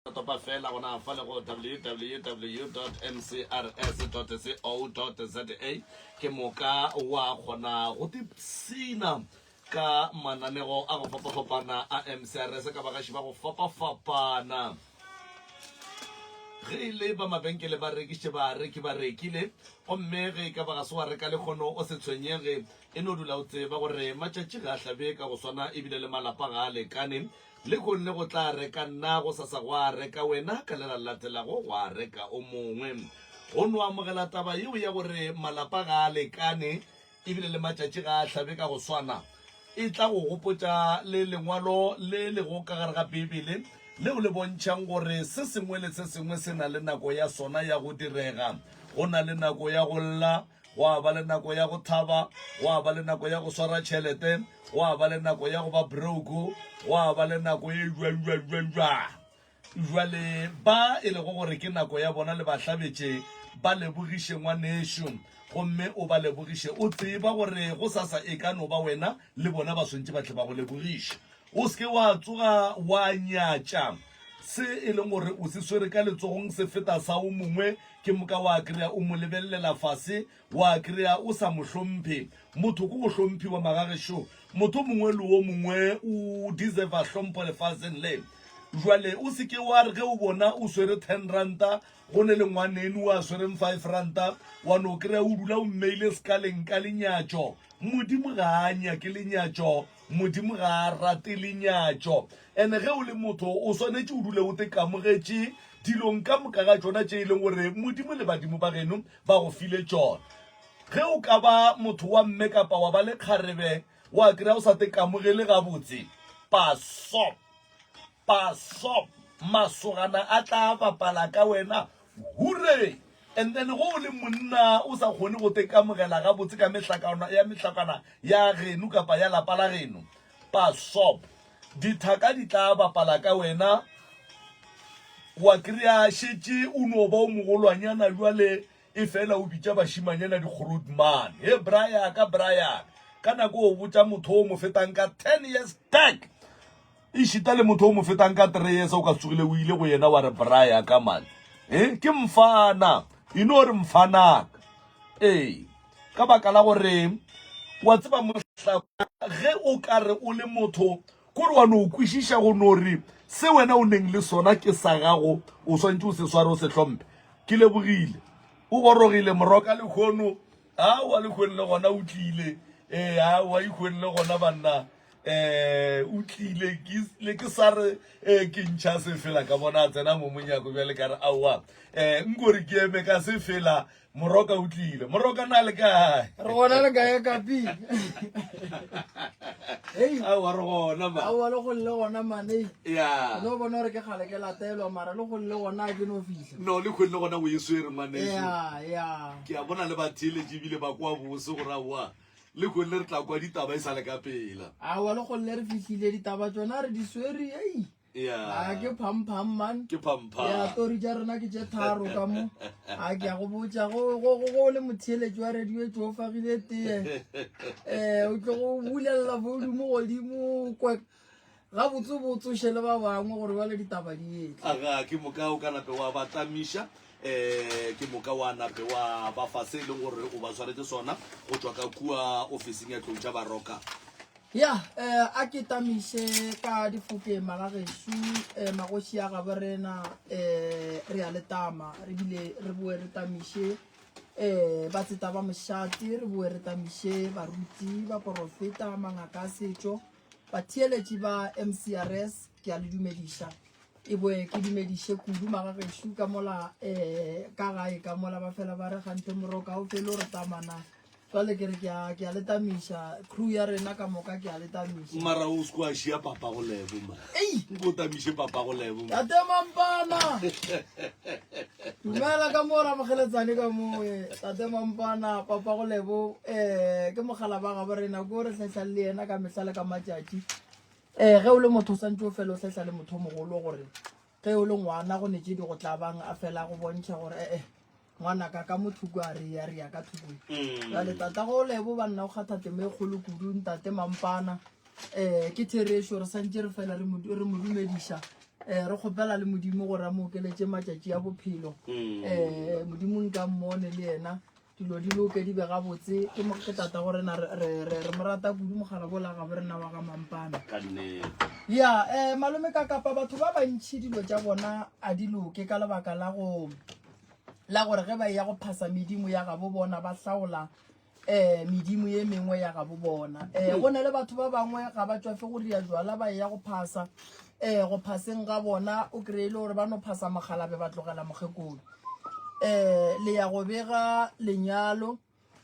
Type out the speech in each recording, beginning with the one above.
topa fela gona fa le go www.mcrs.co.za ke moka wa gona go tipsina ka mananego a go fapafapana a MCRS ka bagashi ba go fapafapana ge ile ba mabenkele ba rekishe ba rekile gomme ge ka baga se wa reka le kgono o se tshwenyege e no dula o tseba gore matšatši ga hlabe ka go swana ebile le malapa ga a lekane le gonne go tla reka nna go sasa go a reka wena ka lela latelago go a reka o mongwe go no amogela taba yeo ya gore malapa ga a lekane ebile le matšatši ga a hlabe ka go swana e tla go gopotša le lengwalo le lego ka gare ga Bibele leo le bontšhang gore se sengwe le se sengwe se na le nako ya sona ya go direga go na le nako ya go lla wa ba le nako ya go thaba wa ba le nako ya go swara tšhelete wa ba le nako ya go ba broke wa ba le nako e jwale ba e le go gore ke nako ya bona le bahlabetše ba lebogiše ngwaneso gomme o ba lebogiše o tseba gore go sasa e ka no ba wena le bona ba swantše ba tle ba go lebogiše o se ke wa tsoga wa nyatša se e leng gore o se swere ka letsogong se feta sa o mongwe ke moka wa kry-a o mo lebelelela fase wa kry-a o sa mo hlomphe motho ko go hlomphiwa magagešo motho mongwe le o mongwe o deserva hlompho lefatsheng le jwale o se ke wa re ge o bona o swere 10 ranta go ne le ngwaneno wa swereng 5 ranta wa no kry-a o dula o mmeile sekaleng ka lenyatšo modimo ga a nyake lenyatšo modimo ga a rate lenyatšo ene ge o le motho o swanetše o dule o te kamogetše dilong ka moka ga tšona tše e leng gore modimo le badimo ba geno ba go file tšona ge o ka ba motho wa mme kapa wa ba le kgarebe wa kry-a o sa te kamogele gabotse paso masogana a tla bapala ka wena hure and then go le monna o sa kgone go te kamogela gabotse ka mehlakana ya geno kapa ya lapa la geno paso dithaka di tla bapala ka wena wa kry-a šetše o no ba o mogolwanyana jwale e fela o bitša bašimanyana dikgorotman he brian ka nako o botša motho o mo fetang ka 10 years back e šita le motho o mo fetang ka 3 years o ka tsogile o ile go yena wa re brian ka mane ke mfana e no re mfanaka ka baka la gore wa tseba mohlaka ge o ka re o le motho kore wa no o kwešiša go nore se wena o neng le sona ke sa gago o swantše o se sware o se hlompe ke lebogile o gorogile moroka le kgono wa le kgone le gona o tlile wa ikgone le gona banna o tlile ke sa re ke ntšha se fela ka bona a tsena mo monyako bjale ka re aowa nkore ke eme ka se fela moroka o tlile moroka na le kae re gona le kae kapi aowa re gona ma aowa le go le gona mane ya no bona gore ke kgale ke latelwa mara le go le gona a ke no fihla no le kgone le gona o e swere maneso ya ke a bona le batheeletše ebile ba kwa bose gore aowa le kgone re tla kwa ditaba e sa le ka pela aowa le go le re fihlile ditaba tsona re di swere ya ke phampham man ke phampa ya tori tša rena ke tše tharo ka mo a ke ya go botša go le motheeletši wa radio tše o fagile tee o tlo go bulelela volumo godimo kwe ga botsebotsoše le ba bangwe gore ba le ditaba di etle aga ke moka o ka nape wa ba tamiša ke moka wa nape wa ba fa se e leng gore o ba tshwaretse sona go tswa ka kua ofising ya tlou tša baroka ya a ke tamiše ka difoke magagešo magoši a gabe rena re a letama re bile re boe re tamiše ba tseta ba mošate re boe re tamiše baruti ba porofeta mangaka a setšo batheeletši ba MCRS ke a le dumediša e boe ke dumediše kudu magagešo ka mola ka gae ka mola ba fela ba re gante moroka o fele o re tamana jwale ke re ke a letamiša crew ya rena ka moka ke a letamiša mara o se kwa šia papa go lebo ma nko o tamiše papa go lebo tate mampana dumela ka mo ramogeletsane ka mo tate mampana papa go lebo ke mogala ba gabo rena ko re tlhatlha le ena ka mehla le ka matšatši ge o le motho o santse o fela o tlhatlha le motho o mogolo gore ge o le ngwana go netse di go tla bang a fela go bontšha gore ngwana ka mothoko a re ya ka thokong jale tata go lebo banna o kgatha temo e kgolo kudu ntate mampana ke theresho re santse re fela re mo dumediša re kgopela le modimo gore a mo okeletse matšatši a bophelo modimo nka mmone le yena dilo di loke di be gabotse ke tata gore re mo rata kudu mogala bola ga bo rena wa ga mampana ya malome ka kapa batho ba bantšhi dilo tša bona a di loke ka lebaka la gore ge ba ya go phasa medimo ya gabo bona ba hlaola medimo ye mengwe ya gabo bona go ne le batho ba bangwe ga ba tswafe go ria jwala ba ya go phasa go phaseng ga bona o kry-ile gore ba no phasa mogalabe ba tlogela mokgekolo le ya go bega lenyalo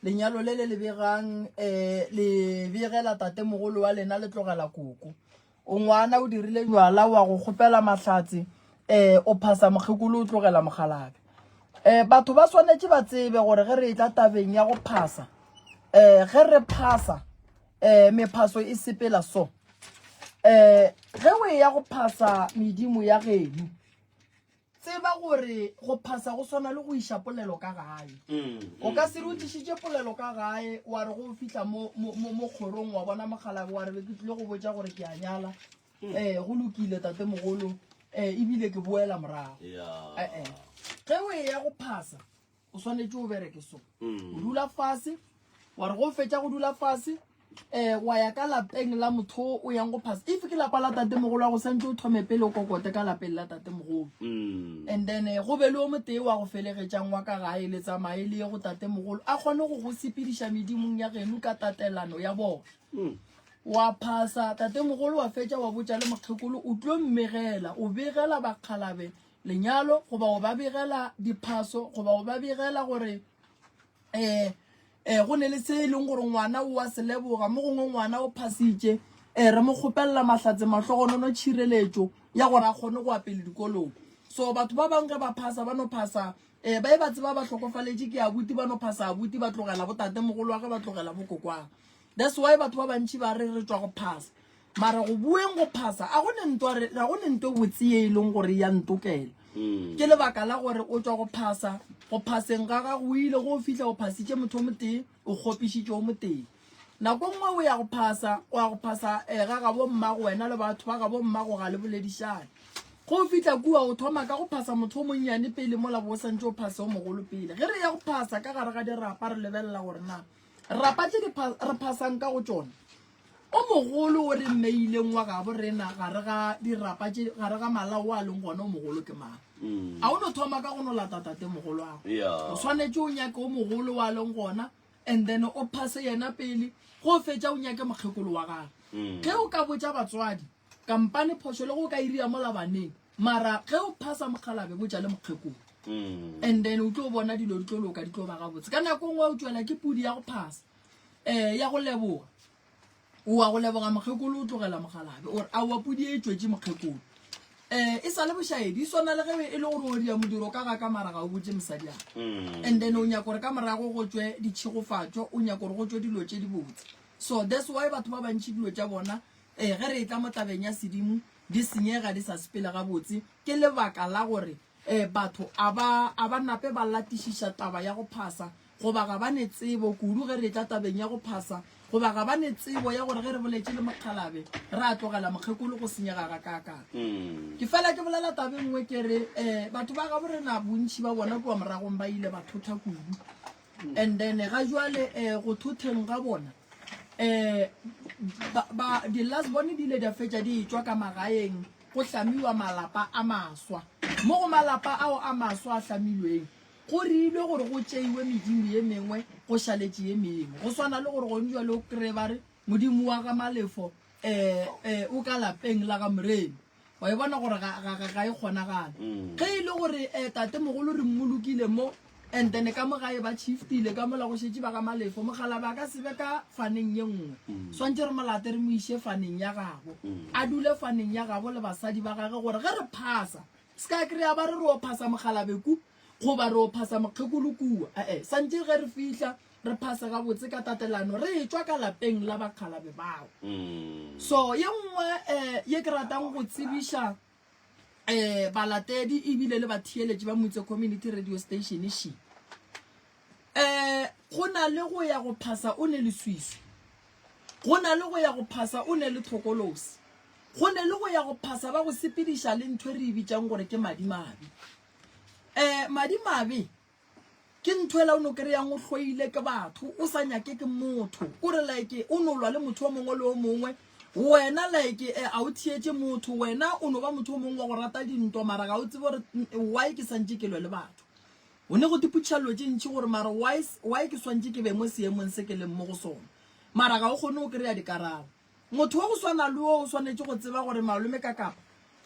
le le begang le begela tatemogolo wa lena le tlogela koko o ngwana o dirile jwala wa go kgopela mahlatse o phasa mokgekolo o tlogela mogalabe batho ba swanetse ba tsebe gore ge re tla tabeng ya go phasa ge re phasa mephaso e sepela so ge o ya go phasa medimo ya geno tseba gore go phasa go swana le go iša polelo ka gae o ka se re o tišitše polelo ka gae wa re go fitlha mo kgorong wa bona mogalabe wa re be ke tlile go botša gore ke a nyala go lokile tatemogolo ebile ke boela morago ge o ya go phasa o swanetse o bereke so o dula fase wa re go fetša go dula fase wa ya ka lapeng la motho o yang go phasa if ke lapa la tatemogolo wa go santse o thome pele o kokote ka lapeng la tatemogolo and then go be le o motee wa go felegetšang wa ka gae le tsamaye le ye go tatemogolo a kgone go go sepediša medimong ya geno ka tatelano ya bona wa phasa tatemogolo wa fetša wa botša le mokgekolo o tlo mmegela o begela bakgalabe lenyalo goba o ba begela diphaso goba o ba begela gore go ne le se e leng gore ngwana o wa seleboga mo gongwe ngwana o phasitše re mo kgopelela mahlatse mahlogonono tšhireletšo ya gore a kgone go apele dikolong so batho ba bangwe ge ba phasa ba no phasa ba e ba tseba ba tlhokofaletše ke abuti ba no phasa abuti ba tlogela bo tatemogolo wa ge ba tlogela bo kokwana that's why batho ba bantši ba re tswa go phasa mara go bueng go phasa a gone nto botse e leng gore ya ntokela ke lebaka la gore o tswa go phasa go phaseng ga ga go ile go fitlha go phasitše motho o motee o kgopišitše o motee nako nngwe o ya go phasa ga ga bo mmago wena le batho ba ga bo mmago ga le boledišane go fitlha kua o thoma ka go phasa motho o monnyane pele mo la bo santse o phasa o mogolo pele ge re ya go phasa ka gare ga dirapa re lebelela gore na rapa tše re phasang ka go tšona o mogolo o re mmeileng wa gabo rena gare ga dirapa gare ga malao a leng gona o mogolo ke mang a o no thoma ka go no lata tatemogolo ago o tshwanetse o nyake o mogolo wa leng gona and then o phase yena pele go fetša o nyake mokgekolo wa gago ge o ka botša batswadi kampane phoso le go ka iria mo labaneng mara ge o phasa mogalabe botša le mokgekolo and then o tlo bona dilo di tlo loka di tlo ba gabotse ka nako nngwe o tswela ke pudi ya go phasa ya go leboga wa go leboga mokgekolo o tlogela mogalabe ore a wa pudi e tswetse mokgekolo e sa le bošaedi e swana le ge e le gore o dia modiro ka ga ka mara ga o botse mosadi ago and then o nyaka gore ka morago go tswe ditšhigofatšo o nyaka gore go tswe dilo tše di botse so that's why batho ba bantšhi dilo tša bona ge re e tla mo tabeng ya sedimo di senyega di sa sepela gabotse ke lebaka la gore batho a ba nape ba latišiša taba ya go phasa goba ga ba ne tsebo kudu ge re tla tabeng ya go phasa goba ga ba ne tsebo ya gore ge re boletše le mokgalabe re a tlogela mokgekolo go senyega ga kakang ke fela ke bolela tabe nngwe ke re batho ba ga borena bontšhi ba bona kua moragong ba ile ba thotha kudu and then ga jwale go thotheng ga bona di-last bone di ile di a fetša di etswa ka magaeng go hlamiwa malapa a maswa mo go malapa ao a maswa a hlamilweng go rile gore go tšeiwe medimo ye mengwe go šaletše ye mengwe go swana le gore gone jwale o kry ba re modimo wa ga malefo o ka lapeng la ga moremi wa e bona gore ga e kgonagale ge e le gore tatemogolo re mmolokile mo and then ka mo gae ba chiftile ka mola go šetše ba ga malefo mogalabe a ka sebe ka faneng ye nngwe swantse re molate re mo iše faneng ya gabo a dule faneng ya gabo le basadi ba gage gore ge re phasa se ka kry-a ba re re o phasa mogalabe ku goba re o phasa mokgekolo kua santse ge re fitlha re phasa gabotse ka tatelano re etswa ka lapeng la bakgalabe bao so ye nngwe ye ke ratang go tsebiša balatedi ebile le batheeletši ba Motse Community Radio Station she go na le go ya go phasa o ne le swiso go na le go ya go phasa o ne le thokolosi go ne le go ya go phasa ba go sepediša le ntho e re e bitsang gore ke madimabe madimabe ke ntho e la o no kry-yang o hloile ke batho o sa nyake ke motho kore like o no lwa le motho o mongwe le o mongwe wena like a o thietse motho wena o no ba motho o mongwe wa go rata dintwa mara ga o tsebe gore why ke santse ke lwe le batho o ne go tiputšhallo tše ntši gore mara why ke swantse ke be mo seemong se ke leng mo go sona mara ga o kgone o kry-a dikarabo motho wa go swana le o swanetse go tseba gore malome ka kapa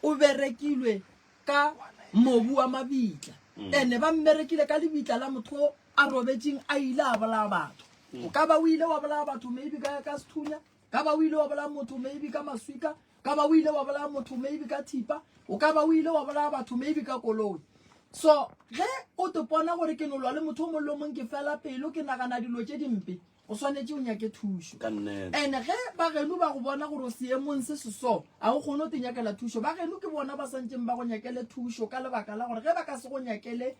o berekilwe ka mobu wa mabitla ene ba mmerekile ka lebitla la motho a robetseng a ile a bolaya batho o ka ba o ile wa bolaya batho maybe ka sethunya ka ba o ile wa bolaya motho maybe ka maswika ka ba o ile wa bolaya motho maybe ka thipa o ka ba o ile wa bolaya batho maybe ka koloi so ge o te pona gore ke nolwa le motho o mongwe le mongwe ke fela pelo ke nagana dilo tše dimpe o swanetse o nyake thušo ene ge bageno ba go bona gore o seemong se so a go kgone o te nyakela thušo bageno ke bona ba santseng ba go nyakele thušo ka lebaka la gore ge ba ka se go nyakele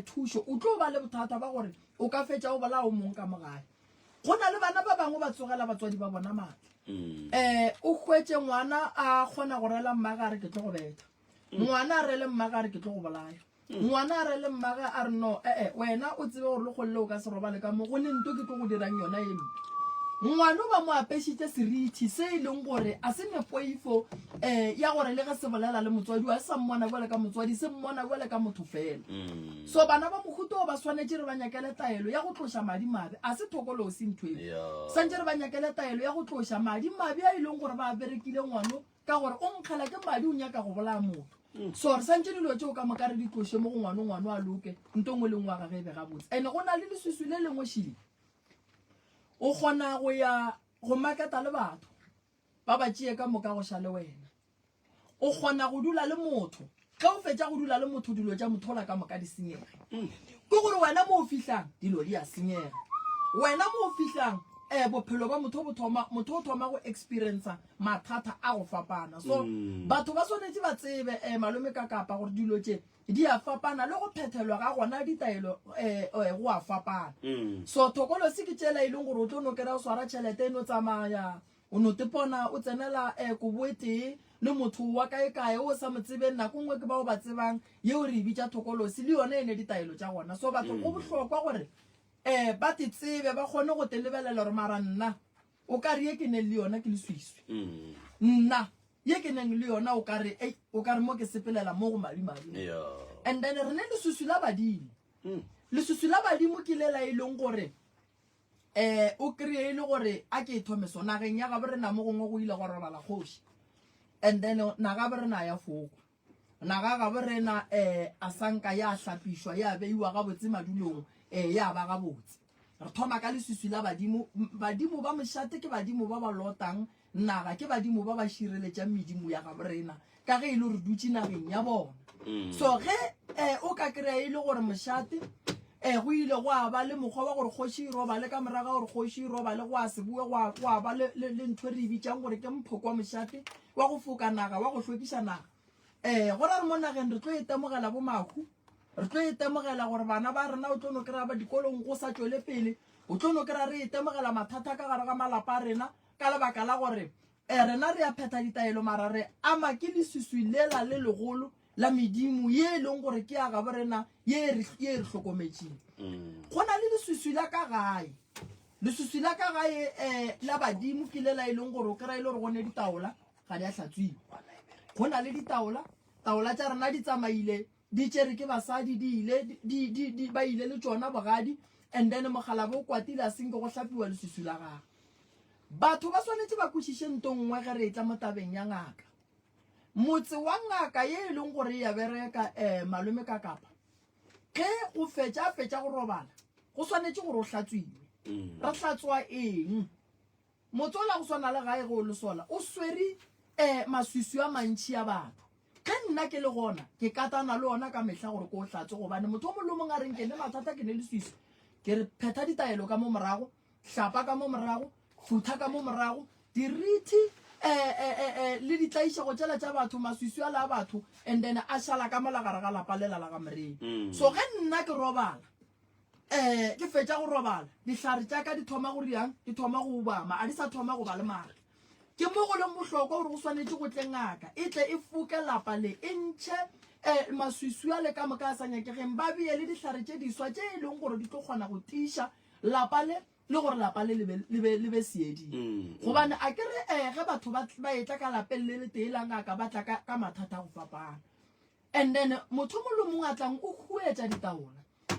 thušo o tlo ba le bothata ba gore o ka fetša o bola o mong ka mogae go na le bana ba bangwe ba tsogela batswadi ba bona maatla o hwetse ngwana a kgona go rela mmagare ke tlo go betha ngwana a rele mmagare ke tlo go bolaya ngwana a rele mmaga a re no wena o tsebe gore le golle o ka se robale ka mo go ne nto ke tlo go dirang yona e mpe ngwana o ba mo apešitše serithi se e leng gore a se nepoifo ya gore le ge se bolela le motswadi a se sa mmona bjale ka motswadi se mmona bjale ka motho fela so bana ba mohuto o ba swanetse re ba nyakele taelo ya go tloša madimabe a se thokolo se ntho e santse re ba nyakele taelo ya go tloša madimabe a e leng gore ba berekile ngwano ka gore o nkgela ke madi o nyaka go bolaya motho so re santse dilo tšeo ka moka re di tloše mo go ngwano a loke nto ngwe le ngwe ga ge e be gabotse ande go na le leswiswi le lengwe šile o kgona go ya go maketa le batho ba ba tšee ka moka go ša le wena o kgona go dula le motho ge o fetša go dula le motho dilo tša mothola ka moka di senyege ke gore wena mo o fihlang dilo di a senyega wena mo o fihlang bophelo ba motho o thoma go experienca mathata a go fapana so batho ba swanetse ba tsebe malome ka kapa gore dilo tše di a fapana le go phethelwa ga gona ditaelo go a fapana so thokolo se ke tšela e leng gore o tlo no kry-a o swara tšhelete eno tsamaya o no tepona o tsenela koboetee le motho wa kae o sa mo tsebeng nako nngwe ke bao ba tsebang yeo re e bitša thokolosi le yone ene ditaelo tša gona so batho go bohlokwa gore ba te tsebe ba kgone go te lebelela gore mara nna o ka re ye ke neng le yona ke leswiswi nna ye ke neng le yona o ka re mo ke sepelela mo go madimadimo and then re ne leswiswi la badimo leswiswi la badimo ke lela e leng gore o kry-e e le gore a ke e thome so nageng ya gabe re na mo gongwe go ile go robala kgoši and then naga be re na ya foko naga gabe re na a sanka ya hlapišwa ya beiwa ga botse madulong ya ba ga botse re thoma ka leswiswi la badimo ba mošate ke badimo ba ba lotang naga ke badimo ba ba šireletšang medimo ya gabe rena ka ge e le re dutse nageng ya bona so ge o ka kry-a e le gore mošate go ile go a ba le mokgwa wa gore kgoši e robale ka moraga gore kgoši e robale go a se bue go a ba le ntho re e bitsang gore ke mphoko wa mošate wa go foka naga wa go hlwekiša naga go ra re mo nageng re tlo itemogela bo mahu re tlo itemogela gore bana ba rena o tlo no kry-a ba dikolong go sa tšwele pele o tlo no kry-a re itemogela mathata ka gare ga malapa a rena ka lebaka la gore rena re a phetha ditaelo mara re ama ke leswiswi lela le legolo la medimo ye e leng gore ke ya gabe rena ye re hlokometšeng go na le leswiswi la ka gae leswiswi la ka gae la badimo ke lela e leng gore o kry-a e le gore go ne ditaola ga di a hlatswiwa go na le ditaola tša rena di tsamaile di tšere ke basadi ba ile le tšona bogadi and then mogala bo kwatile a senke go hlapiwa leswiswi la gage batho ba swanetse ba kwešiše nto nngwe ge re tla mo tabeng ya ngaka motse wa ngaka ye e leng gore ya bereka malome ka kapa ge go fetša go robala go swanetse gore o hlatswiwe re hlatswa eng motse ola go swana le gae go le sola o swere maswiswi a mantši ya batho ge nna ke le gona ke katana le ona ka mehla gore ke o hlatswe gobane motho o mo le mong a reng ke ne mathata ke ne leswiswi ke re phetha ditaelo ka mo morago hlapa ka mo morago futha ka mo morago dirithi le ditlaišego tšela tša batho maswiswi a la batho and then a šala ka molagare ga lapa lela la ga moreng so ge nna ke robala ke fetša go robala dihlare tša ka di thoma go riang di thoma go obama a di sa thoma go ba le maatla ke mo go leng bohlokwa gore go swanetse go tle ngaka e tle e foke lapa le e ntshe maswiswi a le ka moka a sa nyakegeng ba beye le ditlhare tše diswa tše e leng gore di tlo kgona go tiša lapa le gore lapa le le be seeding gobane a ke re ge batho ba etla ka lapeng le le tee la ngaka ba tla ka mathata a go fapana and then motho mo le mongwe a tlang o huetša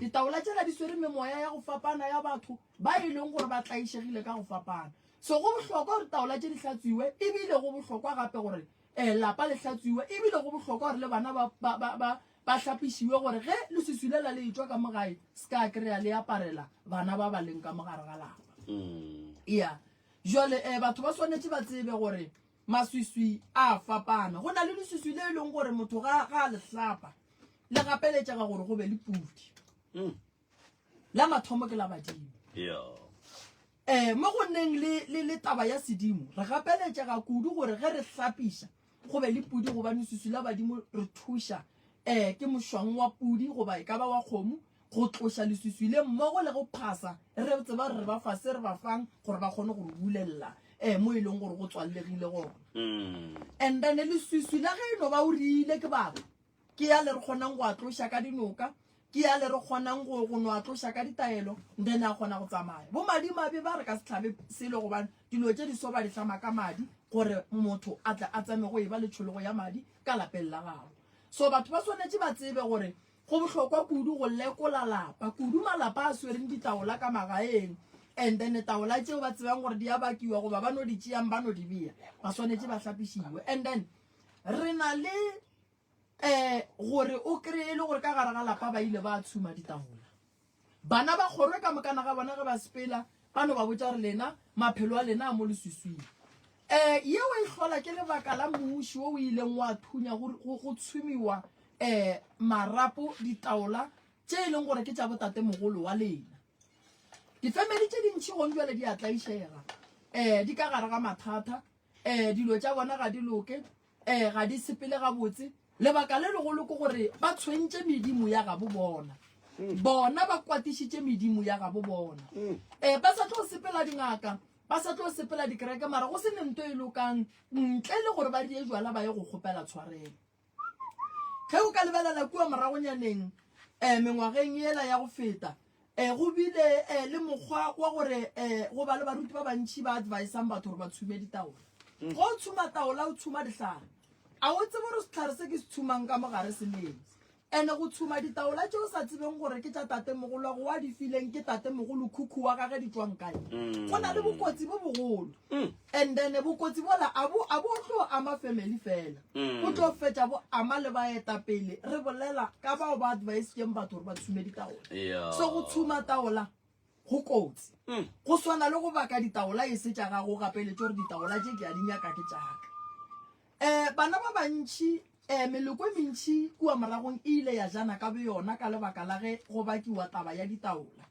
ditaola tšela di swere memoya ya go fapana ya batho ba e leng gore ba tlaišegile ka go fapana so go bohlokwa gore taola tše di hlatswiwe ebile go bohlokwa gape gore lapa le hlatswiwe ebile go bohlokwa gore le bana ba hlapišiwe gore ge le seswilela le etswa ka mogae se ka kry-a le aparela bana ba ba leng ka mogare ga lapa ya jale batho ba swanetse ba tsebe gore maswiswi a fapana go na le leswiswi le e leng gore motho ga le hlapa le gapeletšega gore go be le pudi la mathomo ke la badimo mo go nneng le taba ya sedimo re gapeletšega kudu gore ge re hlapiša go be le pudi gobane leswiswi la badimo re thuša ke mošwang wa pudi goba e ka ba wa kgomo go tloša leswiswi le mmogo le go phasa re tseba re ba fase re ba fang gore ba kgone go re bulelela mo e leng gore go tswallegile gona and then leswiswi la ge eno ba o riile ke batho ke ya le re kgonang go a tloša ka dinoka ke ya le re kgonang go no a tloša ka ditaelo then a kgona go tsamaya bo madimabe ba re ka se tlhabe selo gobane dilo tše di so ba di tlama ka madi gore motho a tla a tsame go e ba le tšhologo ya madi ka lapeng la gago so batho ba swanetse ba tsebe gore go bohlokwa kudu go lekola lapa kudu malapa a swereng ditaola ka magaeng and then taola tšeo ba tsebang gore di a bakiwa goba ba no di tšeang ba no di bea ba swanetse ba hlapišiwe and then re na le gore o kry-e le gore ka gare ga lapa ba ile ba tshuma ditaola bana ba kgorwe ka mokana ga bona ge ba sepela ba no ba botsa gore lena maphelo a lena a mo leswiswing yeo e hlola ke lebaka la mmuši o ileng wa thunya go tshumiwa marapo ditaola tše e leng gore ke tša botate mogolo wa lena difamily tše dintšhi gong jale di a tlaišega di ka gare ga mathata dilo tša bona ga di loke ga di sepele gabotse lebaka le legolo ke gore ba tshwentše medimo ya gabo bona ba kwatišitše medimo ya gabo bona ba sa tlo sepela dingaka ba sa tlo sepela dikereke mara go se nento e lokang ntle le gore ba die jwala ba ye go kgopela tshwarelo ge o ka lebelela kua moragonyaneng mengwageng ela ya go feta go bile le mokgwa wa gore go ba le baruti ba bantšhi ba advisang batho gore ba tshume ditaola go o tshuma taola o tshuma ditlhare a o tsebe gore setlhare se ke se tshumang ka mogare se leng ene go tshuma ditaola tše o sa tsebeng gore ke tša tatemogolo go wa di fileng ke tatemogolo khukhu wa ka ge di tswang kae go na le bokotsi bo bogolo and then bokotsi bola a bo tlo ama family fela go tlo fetša bo ama le baetapele re bolela ka bao ba adviseng batho gore ba tshume ditaola so go tshuma taola go kotsi go swana le go baka ditaola e se tša gago gapeletse gore ditaola tše ke a di nyaka ke tšaka bana ba bantšhi meloko e mentšhi kua moragong e ile ya jana ka boyona ka lebaka la ge go bakiwa taba ya ditaola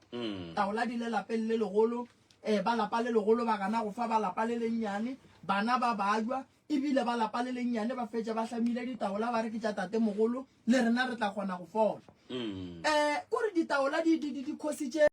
taola di le lapeng le legolo ba lapa le legolo ba gana go fa ba lapa le lennyane bana ba bajwa ebile ba lapa le lennyane ba fetša ba hlamile ditaola ba re ke tša tatemogolo le rena re tla kgona go fola kore ditaola di khositše